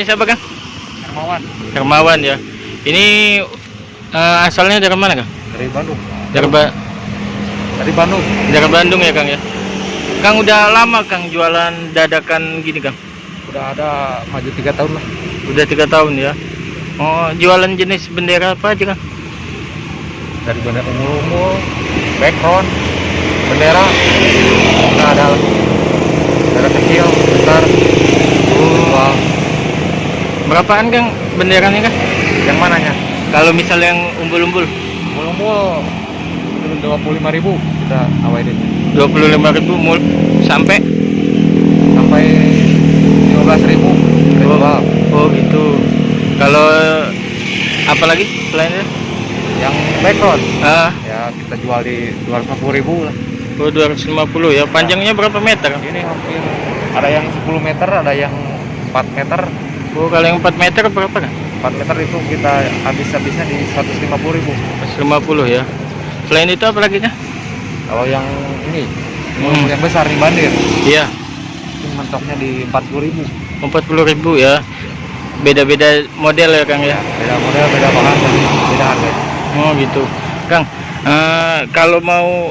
Namanya siapa Kang? Hermawan. Hermawan ya. Ini asalnya dari mana Kang? Dari Bandung. Dari Bandung. Dari Bandung ya Kang ya. Kang udah lama Kang jualan dadakan gini Kang? Udah ada maju 3 tahun lah. Udah 3 tahun ya. Oh, jualan jenis bendera apa aja Kang? Dari bendera ungu-ungu, background, bendera, nah ada bendera kecil, besar. Wow. Berapaan Kang benderanya Kang? Yang mananya? Kalau misal yang umbul-umbul? Umbul-umbul 25.000 kita awain. 25.000 sampai 15.000 kita jual. Oh gitu. Kalau apalagi selain itu? Yang background Ya kita jual di 250.000 lah. 250 ya. Panjangnya berapa meter? Ini hampir ada yang 10 meter, ada yang 4 meter. Oh, kalau yang 4 meter berapa kan? 4 meter itu kita habisnya di 150.000. 150 ya. Selain itu apa lagi Kang? Kalau yang ini yang besar nih bandir, Iya, itu mentoknya di 40.000. 40.000 ya. Beda-beda model ya Kang ya. Beda model, beda bahan, dan beda harga. Oh gitu. Kang, kalau mau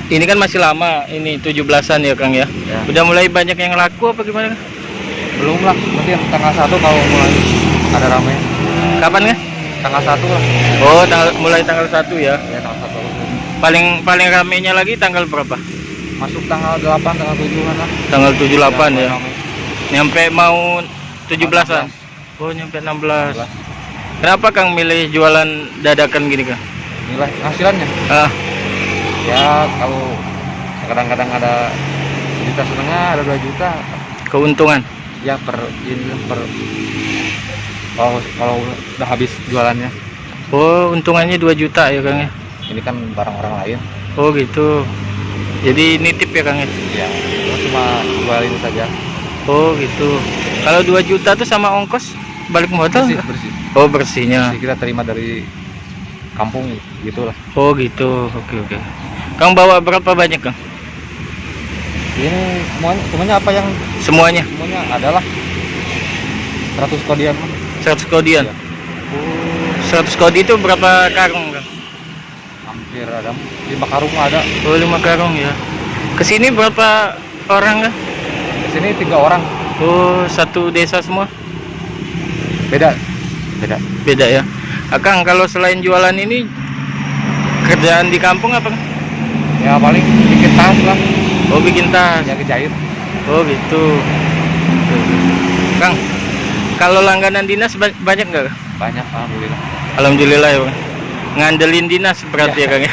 ini kan masih lama, ini 17-an ya Kang ya. Udah mulai banyak yang laku apa gimana Kang? Belum lah, nanti tanggal 1 kalau mulai ada ramai. Kapan kan? Tanggal 1 lah. Oh, mulai tanggal 1 ya. Ya tanggal 1. Paling ramenya lagi tanggal berapa? Masuk tanggal 8, tanggal 7 lah. Tanggal 78 ya. Ramai. Nyampe mau 17-an. Oh, nyampe 16. Kenapa Kang milih jualan dadakan gini Kang? Nilai penghasilannya. Ya kalau kadang-kadang ada 1,5 juta, ada 2 juta. Keuntungan. Ya per kalau udah habis jualannya. Oh, untungannya 2 juta ya Kang ya. Ini kan barang orang lain. Oh gitu. Jadi nitip ya Kang ya. Ya, cuma jualin saja. Oh gitu. Kalau 2 juta tuh sama ongkos balik modal nggak? Bersih. Oh, bersihnya. Kita terima dari kampung gitulah. Oh gitu. Oke. Kang bawa berapa banyak Kang? Ini semuanya apa yang Semuanya semuanya adalah 100 kodian. 100 kodian. Ya. Oh, 100 kodi itu berapa karung Kang? Hampir ada 5 karung ada. Oh, 5 karung ya. Kesini berapa orang Kang? Di sini 3 orang. Oh, satu desa semua? Beda. Beda ya. Kang, kalau selain jualan ini kerjaan di kampung apa Kang? Ya paling bikin tas lah. Oh, bikin tas. Ya kejahit. Oh gitu. Kang, kalau langganan dinas banyak nggak? Banyak alhamdulillah. Alhamdulillah ya Bang. Ngandelin dinas berarti ya Kang ya.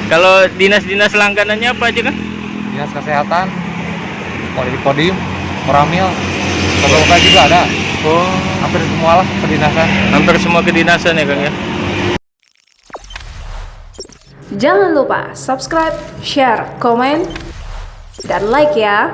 Kalau dinas-dinas langganannya apa aja Kang? Dinas kesehatan, Kodim, Koramil, Bapak juga ada. Oh, Hampir semua lah kedinasan. hampir semua kedinasan ya Kang ya. Jangan lupa subscribe, share, komen, dan like ya.